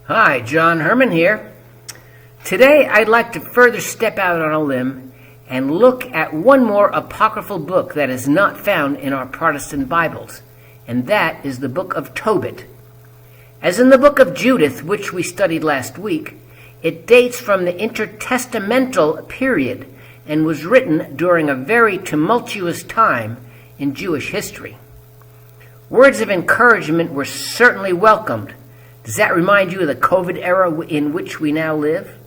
Hi, John Herman here. Today I'd like to further step out on a limb and look at one more apocryphal book that is not found in our Protestant Bibles, and that is the book of Tobit. As in the book of Judith, which we studied last week, it dates from the intertestamental period and was written during a very tumultuous time in Jewish history. Words of encouragement were certainly welcomed. Does that remind you of the COVID era in which we now live?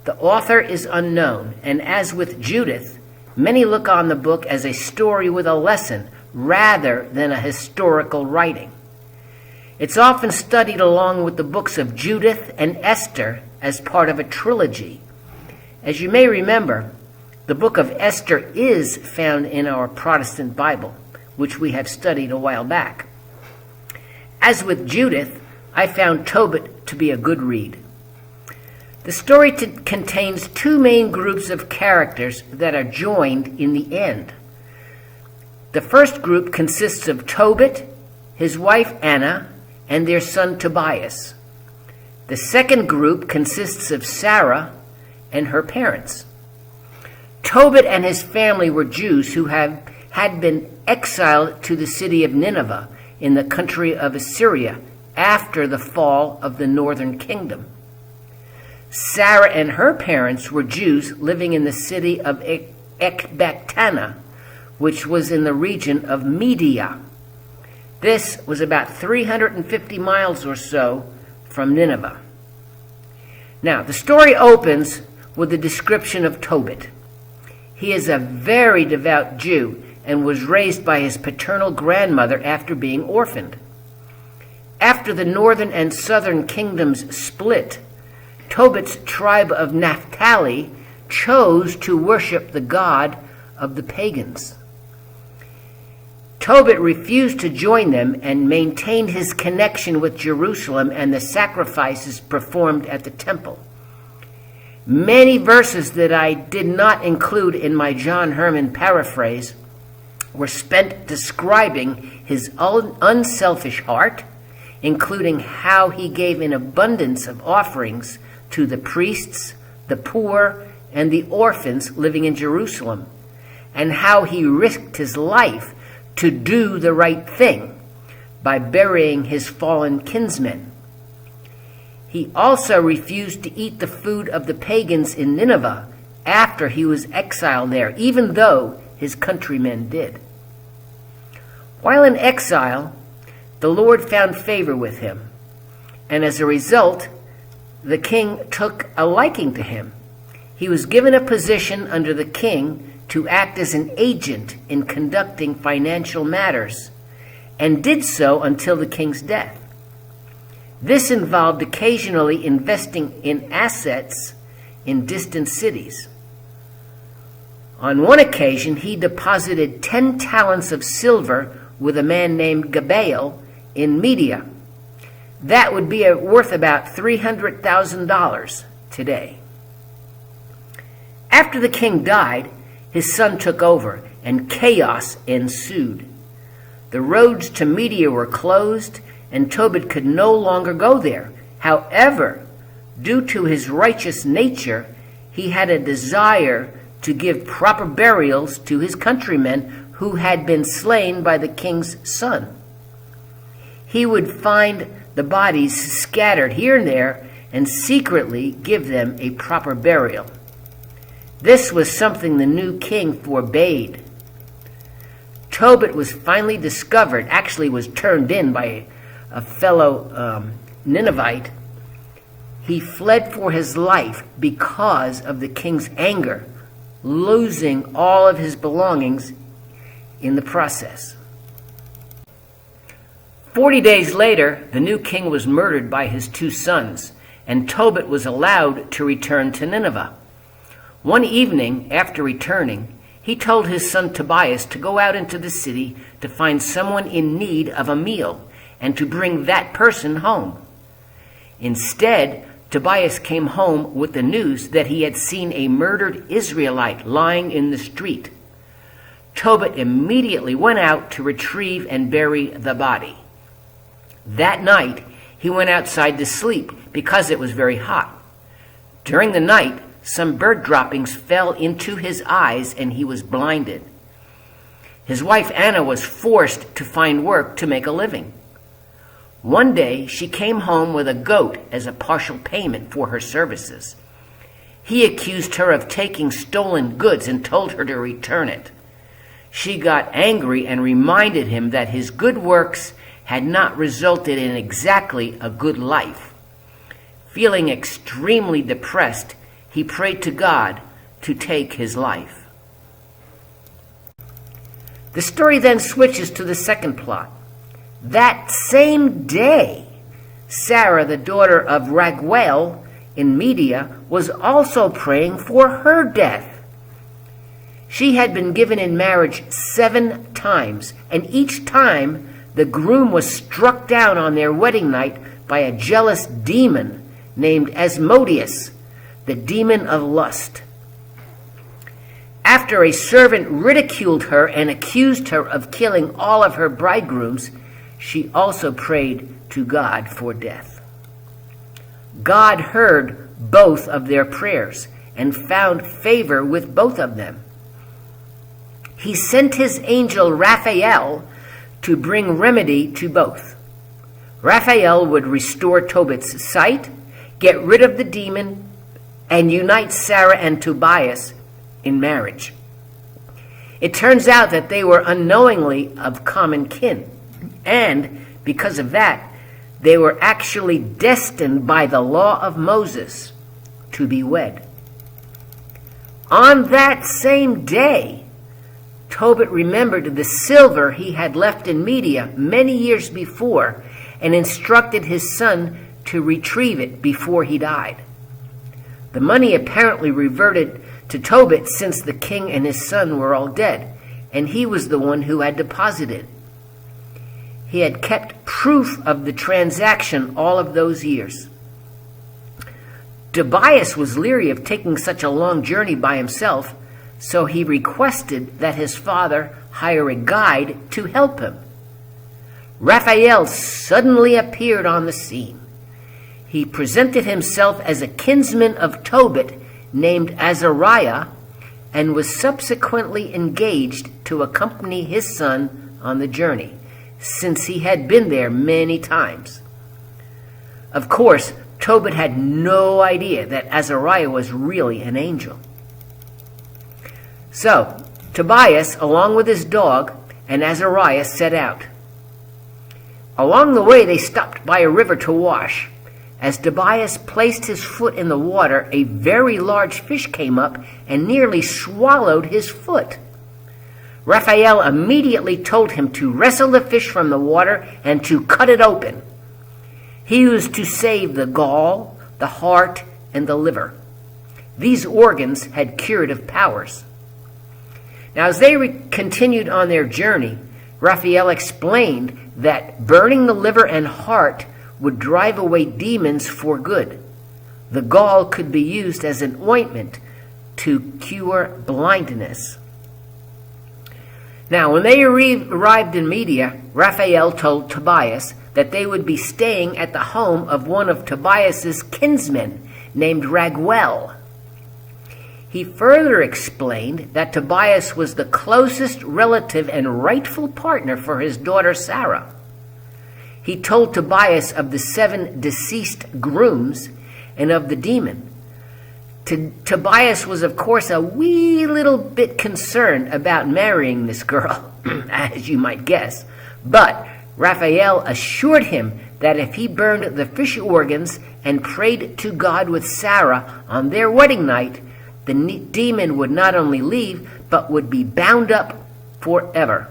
The author is unknown, and as with Judith, many look on the book as a story with a lesson rather than a historical writing. It's often studied along with the books of Judith and Esther as part of a trilogy. As you may remember, the book of Esther is found in our Protestant Bible, which we have studied a while back. As with Judith, I found Tobit to be a good read. The story contains two main groups of characters that are joined in the end. The first group consists of Tobit, his wife Anna, and their son Tobias. The second group consists of Sarah and her parents. Tobit and his family were Jews who had been exiled to the city of Nineveh in the country of Assyria after the fall of the northern kingdom. Sarah and her parents were Jews living in the city of Ecbatana, which was in the region of Media. This was about 350 miles or so from Nineveh. Now, the story opens with a description of Tobit. He is a very devout Jew and was raised by his paternal grandmother after being orphaned. After the northern and southern kingdoms split, Tobit's tribe of Naphtali chose to worship the god of the pagans. Tobit refused to join them and maintained his connection with Jerusalem and the sacrifices performed at the temple. Many verses that I did not include in my John Herman paraphrase were spent describing his unselfish heart, including how he gave an abundance of offerings to the priests, the poor, and the orphans living in Jerusalem, and how he risked his life to do the right thing by burying his fallen kinsmen. He also refused to eat the food of the pagans in Nineveh after he was exiled there, even though his countrymen did. While in exile, the Lord found favor with him, and as a result, the king took a liking to him. He was given a position under the king to act as an agent in conducting financial matters, and did so until the king's death. This involved occasionally investing in assets in distant cities. On one occasion, he deposited 10 talents of silver with a man named Gabael in Media. That would be worth about $300,000 today. After the king died, his son took over, and chaos ensued. The roads to Media were closed, and Tobit could no longer go there. However, due to his righteous nature, he had a desire to give proper burials to his countrymen who had been slain by the king's son. He would find the bodies scattered here and there and secretly give them a proper burial. This was something the new king forbade. Tobit was finally discovered, actually was turned in by a fellow Ninevite. He fled for his life because of the king's anger, losing all of his belongings in the process. 40 days later, the new king was murdered by his two sons, and Tobit was allowed to return to Nineveh. One evening, after returning, he told his son Tobias to go out into the city to find someone in need of a meal and to bring that person home. Instead, Tobias came home with the news that he had seen a murdered Israelite lying in the street. Tobit immediately went out to retrieve and bury the body. That night, he went outside to sleep because it was very hot. During the night, some bird droppings fell into his eyes and he was blinded. His wife Anna was forced to find work to make a living. One day, she came home with a goat as a partial payment for her services. He accused her of taking stolen goods and told her to return it. She got angry and reminded him that his good works had not resulted in exactly a good life. Feeling extremely depressed, he prayed to God to take his life. The story then switches to the second plot. That same day, Sarah, the daughter of Raguel in Media, was also praying for her death. She had been given in marriage 7 times, and each time the groom was struck down on their wedding night by a jealous demon named Asmodeus, the demon of lust. After a servant ridiculed her and accused her of killing all of her bridegrooms, she also prayed to God for death. God heard both of their prayers and found favor with both of them. He sent his angel Raphael to bring remedy to both. Raphael would restore Tobit's sight, get rid of the demon, and unite Sarah and Tobias in marriage. It turns out that they were unknowingly of common kin, and because of that, they were actually destined by the law of Moses to be wed. On that same day, Tobit remembered the silver he had left in Media many years before and instructed his son to retrieve it before he died. The money apparently reverted to Tobit since the king and his son were all dead, and he was the one who had deposited. He had kept proof of the transaction all of those years. Tobias was leery of taking such a long journey by himself, so he requested that his father hire a guide to help him. Raphael suddenly appeared on the scene. He presented himself as a kinsman of Tobit named Azariah and was subsequently engaged to accompany his son on the journey, since he had been there many times. Of course, Tobit had no idea that Azariah was really an angel. So, Tobias, along with his dog, and Azariah set out. Along the way, they stopped by a river to wash. As Tobias placed his foot in the water, a very large fish came up and nearly swallowed his foot. Raphael immediately told him to wrestle the fish from the water and to cut it open. He was to save the gall, the heart, and the liver. These organs had curative powers. Now, as they continued on their journey, Raphael explained that burning the liver and heart would drive away demons for good. The gall could be used as an ointment to cure blindness. Now, when they arrived in Media, Raphael told Tobias that they would be staying at the home of one of Tobias's kinsmen named Raguel. He further explained that Tobias was the closest relative and rightful partner for his daughter Sarah. He told Tobias of the 7 deceased grooms and of the demon. Tobias was, of course, a wee little bit concerned about marrying this girl, as you might guess. But Raphael assured him that if he burned the fish organs and prayed to God with Sarah on their wedding night, the demon would not only leave, but would be bound up forever.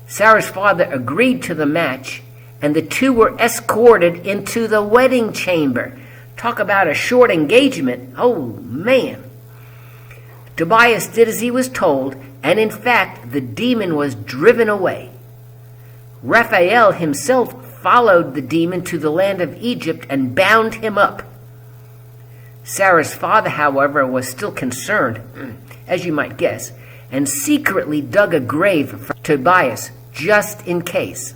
Sarah's father agreed to the match, and the two were escorted into the wedding chamber. Talk about a short engagement. Oh, man. Tobias did as he was told, and in fact, the demon was driven away. Raphael himself followed the demon to the land of Egypt and bound him up. Sarah's father, however, was still concerned, as you might guess, and secretly dug a grave for Tobias, just in case.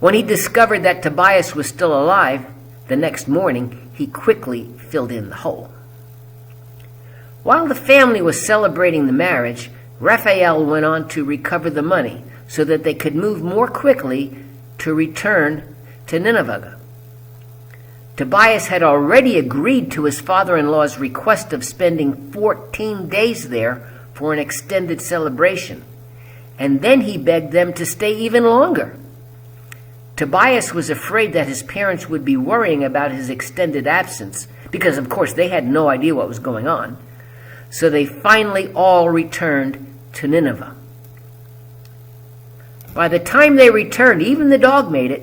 When he discovered that Tobias was still alive, the next morning he quickly filled in the hole. While the family was celebrating the marriage, Raphael went on to recover the money so that they could move more quickly to return to Nineveh. Tobias had already agreed to his father-in-law's request of spending 14 days there for an extended celebration, and then he begged them to stay even longer. Tobias was afraid that his parents would be worrying about his extended absence, because of course they had no idea what was going on. So they finally all returned to Nineveh. By the time they returned, even the dog made it.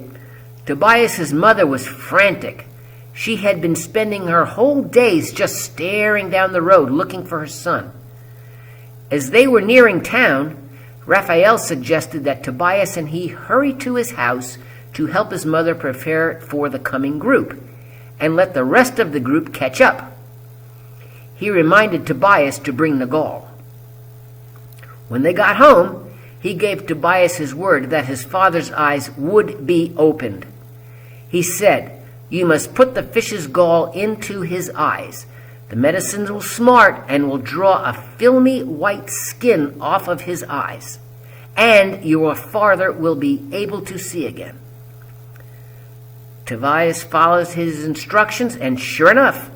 Tobias's mother was frantic. She had been spending her whole days just staring down the road looking for her son. As they were nearing town, Raphael suggested that Tobias and he hurry to his house to help his mother prepare for the coming group, and let the rest of the group catch up. He reminded Tobias to bring the gall. When they got home, he gave Tobias his word that his father's eyes would be opened. He said, "You must put the fish's gall into his eyes. The medicine will smart and will draw a filmy white skin off of his eyes, and your father will be able to see again." Tobias followed his instructions, and sure enough,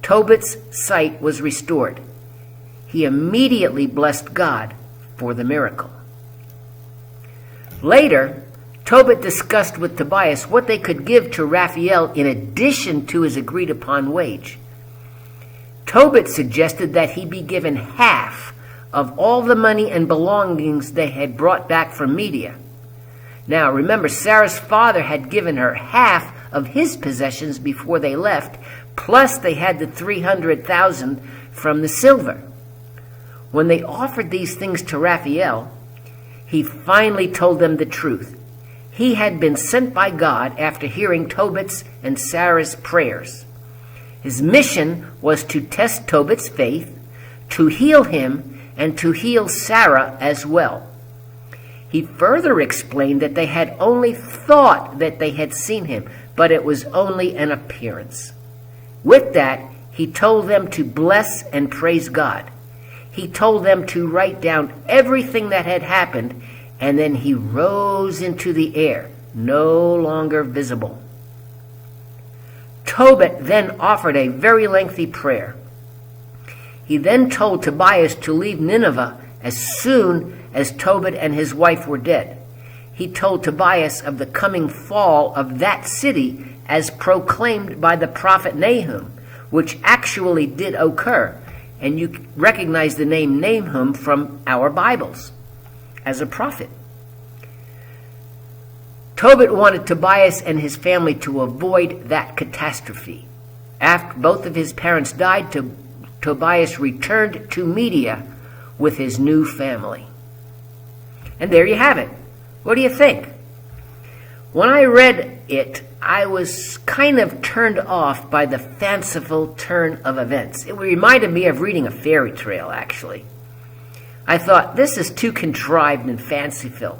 Tobit's sight was restored. He immediately blessed God for the miracle. Later, Tobit discussed with Tobias what they could give to Raphael in addition to his agreed-upon wage. Tobit suggested that he be given half of all the money and belongings they had brought back from Media. Now, remember, Sarah's father had given her half of his possessions before they left, plus they had the 300,000 from the silver. When they offered these things to Raphael, he finally told them the truth. He had been sent by God after hearing Tobit's and Sarah's prayers. His mission was to test Tobit's faith, to heal him, and to heal Sarah as well. He further explained that they had only thought that they had seen him, but it was only an appearance. With that, he told them to bless and praise God. He told them to write down everything that had happened, and then he rose into the air, no longer visible. Tobit then offered a very lengthy prayer. He then told Tobias to leave Nineveh as soon as Tobit and his wife were dead. He told Tobias of the coming fall of that city as proclaimed by the prophet Nahum, which actually did occur, and you recognize the name Nahum from our Bibles as a prophet. Tobit wanted Tobias and his family to avoid that catastrophe. After both of his parents died, Tobias returned to Media with his new family. And there you have it. What do you think? When I read it, I was kind of turned off by the fanciful turn of events. It reminded me of reading a fairy tale, actually. I thought, this is too contrived and fanciful.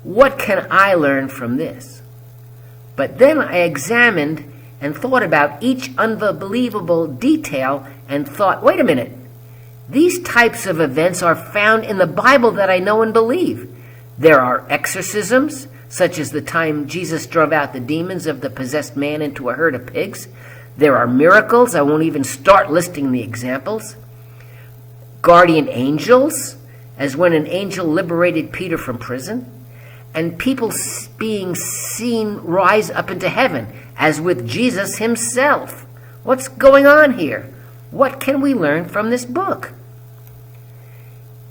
What can I learn from this? But then I examined and thought about each unbelievable detail and thought, wait a minute. These types of events are found in the Bible that I know and believe. There are exorcisms, such as the time Jesus drove out the demons of the possessed man into a herd of pigs. There are miracles. I won't even start listing the examples. Guardian angels, as when an angel liberated Peter from prison. And people being seen rise up into heaven, as with Jesus himself. What's going on here? What can we learn from this book?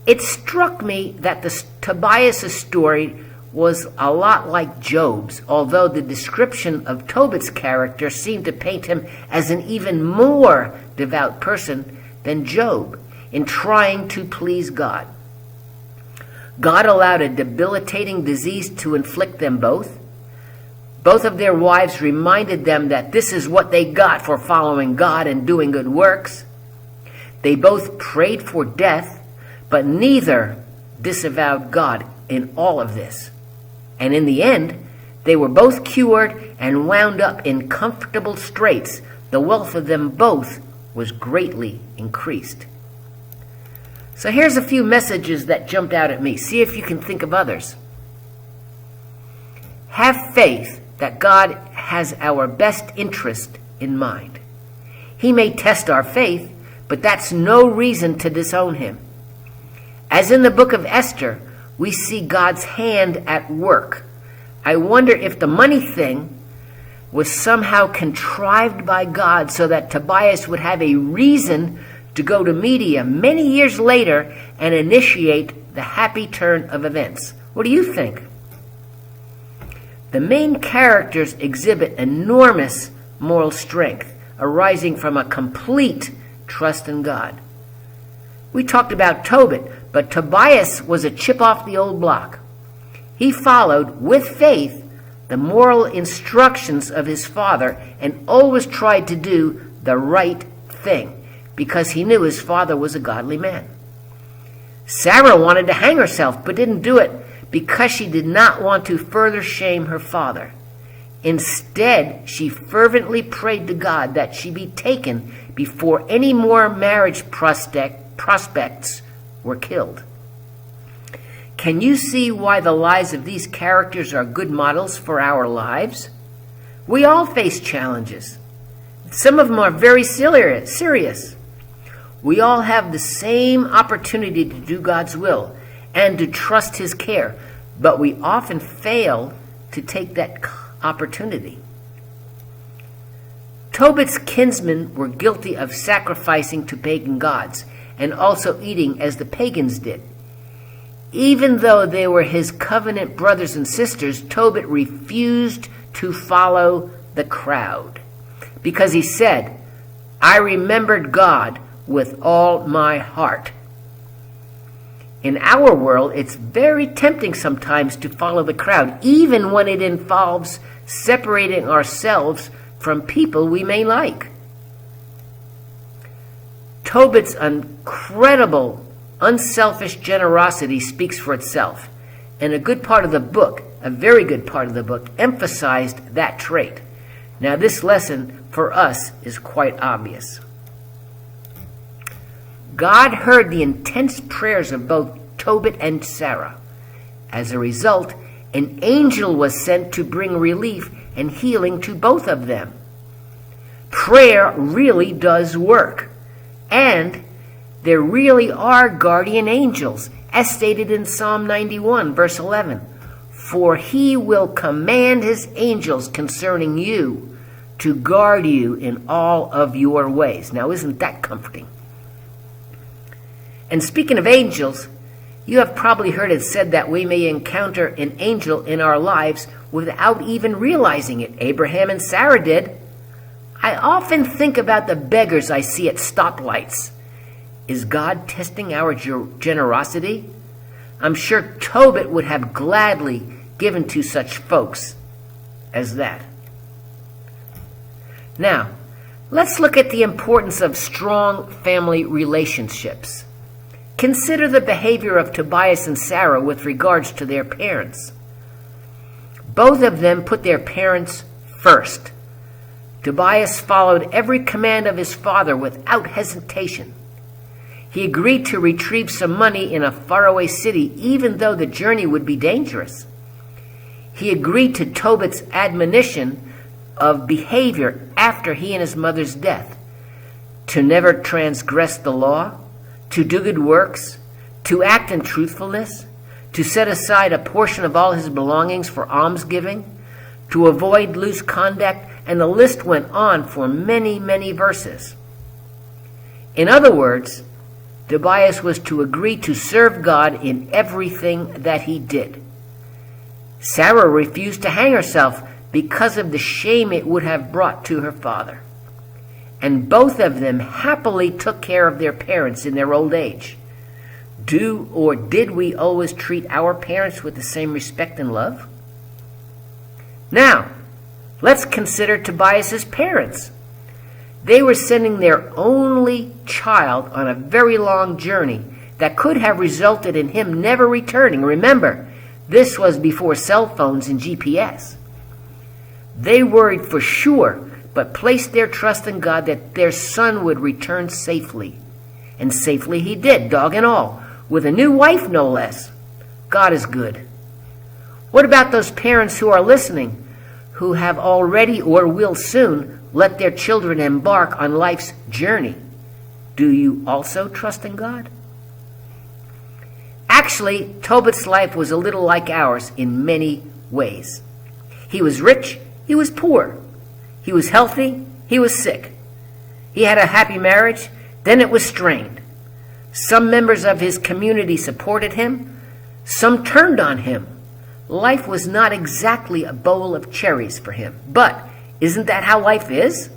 It struck me that Tobias' story was a lot like Job's, although the description of Tobit's character seemed to paint him as an even more devout person than Job in trying to please God. God allowed a debilitating disease to inflict them both. Both of their wives reminded them that this is what they got for following God and doing good works. They both prayed for death, but neither disavowed God in all of this. And in the end, they were both cured and wound up in comfortable straits, the wealth of them both was greatly increased. So here's a few messages that jumped out at me. See if you can think of others. Have faith that God has our best interest in mind. He may test our faith, but that's no reason to disown him. As in the book of Esther, we see God's hand at work. I wonder if the money thing was somehow contrived by God so that Tobias would have a reason to go to Media many years later and initiate the happy turn of events. What do you think? The main characters exhibit enormous moral strength arising from a complete trust in God. We talked about Tobit, but Tobias was a chip off the old block. He followed, with faith, the moral instructions of his father and always tried to do the right thing because he knew his father was a godly man. Sarah wanted to hang herself but didn't do it because she did not want to further shame her father. Instead, she fervently prayed to God that she be taken before any more marriage prospects were killed. Can you see why the lives of these characters are good models for our lives? We all face challenges. Some of them are very serious. We all have the same opportunity to do God's will and to trust his care, but we often fail to take that opportunity. Tobit's kinsmen were guilty of sacrificing to pagan gods and also eating as the pagans did. Even though they were his covenant brothers and sisters, Tobit refused to follow the crowd because he said, I remembered God with all my heart. In our world, it's very tempting sometimes to follow the crowd, even when it involves separating ourselves from people we may like. Tobit's incredible, unselfish generosity speaks for itself, and a good part of the book, a very good part of the book, emphasized that trait. Now, this lesson for us is quite obvious. God heard the intense prayers of both Tobit and Sarah. As a result, an angel was sent to bring relief and healing to both of them. Prayer really does work, and there really are guardian angels, as stated in Psalm 91, verse 11. For he will command his angels concerning you to guard you in all of your ways. Now, isn't that comforting? And speaking of angels, you have probably heard it said that we may encounter an angel in our lives without even realizing it. Abraham and Sarah did. I often think about the beggars I see at stoplights. Is God testing our generosity? I'm sure Tobit would have gladly given to such folks as that. Now, let's look at the importance of strong family relationships. Consider the behavior of Tobias and Sarah with regards to their parents. Both of them put their parents first. Tobias followed every command of his father without hesitation. He agreed to retrieve some money in a faraway city, even though the journey would be dangerous. He agreed to Tobit's admonition of behavior after he and his mother's death, to never transgress the law, to do good works, to act in truthfulness, to set aside a portion of all his belongings for almsgiving, to avoid loose conduct, and the list went on for many, many verses. In other words, Tobias was to agree to serve God in everything that he did. Sarah refused to hang herself because of the shame it would have brought to her father. And both of them happily took care of their parents in their old age. Do or did we always treat our parents with the same respect and love? Now, let's consider Tobias's parents. They were sending their only child on a very long journey that could have resulted in him never returning. Remember, this was before cell phones and GPS. They worried for sure, but placed their trust in God that their son would return safely. And safely he did, dog and all, with a new wife no less. God is good. What about those parents who are listening, who have already or will soon let their children embark on life's journey? Do you also trust in God? Actually, Tobit's life was a little like ours in many ways. He was rich, he was poor. He was healthy, he was sick. He had a happy marriage, then it was strained. Some members of his community supported him, some turned on him. Life was not exactly a bowl of cherries for him. But isn't that how life is?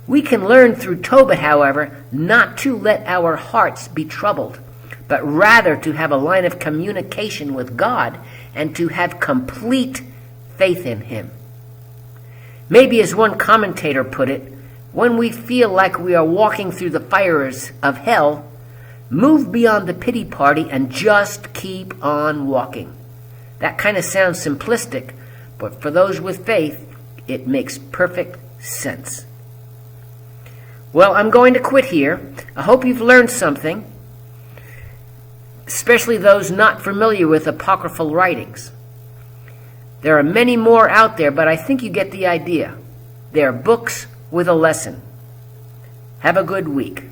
We can learn through Tobit, however, not to let our hearts be troubled, but rather to have a line of communication with God and to have complete faith in him. Maybe as one commentator put it, when we feel like we are walking through the fires of hell, move beyond the pity party and just keep on walking. That kind of sounds simplistic, but for those with faith, it makes perfect sense. Well, I'm going to quit here. I hope you've learned something, especially those not familiar with apocryphal writings. There are many more out there, but I think you get the idea. They are books with a lesson. Have a good week.